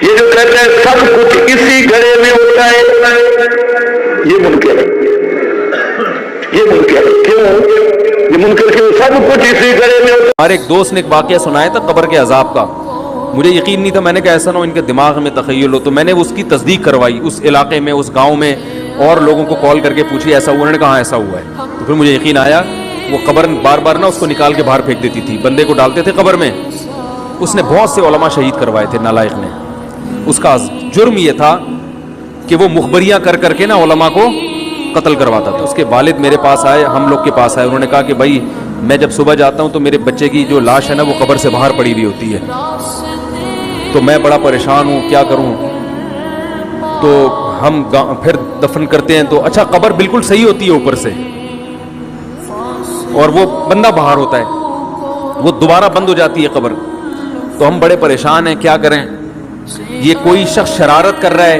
یہ جو کہتے ہیں سب کچھ اسی گھڑے میں ہوتا ہے، یہ منکر ہے، یہ منکر ہے۔ کیوں یہ منکر؟ کیوں؟ سب کچھ اسی گھڑے میں ہوتا ہے۔ ہمارے ایک دوست نے ایک واقعہ سنایا تھا قبر کے عذاب کا، مجھے یقین نہیں تھا، میں نے کہا ایسا نہ ہو ان کے دماغ میں تخیل ہو، تو میں نے اس کی تصدیق کروائی، اس علاقے میں، اس گاؤں میں، اور لوگوں کو کال کر کے پوچھی ایسا ہوا؟ انہوں نے کہا ہاں ایسا ہوا ہے۔ تو پھر مجھے یقین آیا، وہ قبر بار بار نہ اس کو نکال کے باہر پھینک دیتی تھی، بندے کو ڈالتے تھے قبر میں، اس نے بہت سے علماء شہید کروائے تھے نالائق نے۔ اس کا جرم یہ تھا کہ وہ مخبریاں کر کر کے نا علماء کو قتل کرواتا تھا۔ اس کے والد میرے پاس آئے، ہم لوگ کے پاس آئے، انہوں نے کہا کہ بھائی میں جب صبح جاتا ہوں تو میرے بچے کی جو لاش ہے نا وہ قبر سے باہر پڑی ہوئی ہوتی ہے، تو میں بڑا پریشان ہوں، کیا کروں؟ تو ہم پھر دفن کرتے ہیں تو اچھا قبر بالکل صحیح ہوتی ہے اوپر سے، اور وہ بندہ باہر ہوتا ہے، وہ دوبارہ بند ہو جاتی ہے قبر، تو ہم بڑے پریشان ہیں، کیا کریں؟ یہ کوئی شخص شرارت کر رہا ہے،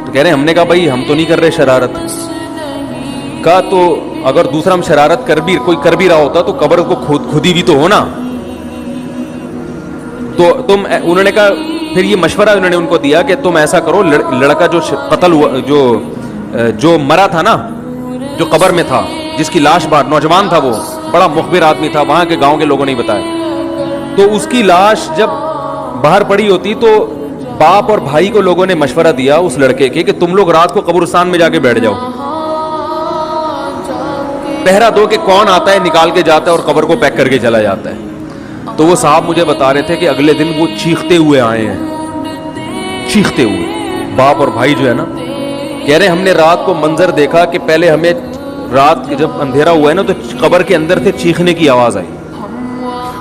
تو کہہ رہے ہیں، ہم نے کہا بھائی ہم تو نہیں کر رہے شرارت، کہا تو اگر دوسرا ہم شرارت کوئی کر بھی رہا ہوتا تو قبر کو کھودی بھی تو ہونا، تو تم، انہوں نے کہا پھر یہ مشورہ انہوں نے ان کو دیا کہ تم ایسا کرو، لڑکا جو قتل ہوا، جو مرا تھا نا، جو قبر میں تھا، جس کی لاش باہر، نوجوان تھا، وہ بڑا مخبر آدمی تھا، وہاں کے گاؤں کے لوگوں نے بتایا، تو اس کی لاش جب باہر پڑی ہوتی تو باپ اور بھائی کو لوگوں نے مشورہ دیا اس لڑکے کے کہ تم لوگ رات کو قبرستان میں جا کے بیٹھ جاؤ، پہرا دو کہ کون آتا ہے نکال کے جاتا ہے اور قبر کو پیک کر کے چلا جاتا ہے۔ تو وہ صاحب مجھے بتا رہے تھے کہ اگلے دن وہ چیختے ہوئے آئے ہیں، چیختے ہوئے، باپ اور بھائی جو ہے نا، کہہ رہے ہم نے رات کو منظر دیکھا کہ پہلے ہمیں رات جب اندھیرا ہوا ہے نا تو قبر کے اندر سے چیخنے کی آواز آئی،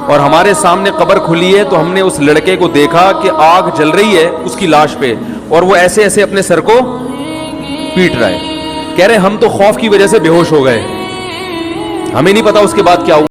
اور ہمارے سامنے قبر کھلی ہے تو ہم نے اس لڑکے کو دیکھا کہ آگ جل رہی ہے اس کی لاش پہ، اور وہ ایسے ایسے اپنے سر کو پیٹ رہا ہے۔ کہہ رہے ہم تو خوف کی وجہ سے بے ہوش ہو گئے، ہمیں نہیں پتا اس کے بعد کیا ہوا۔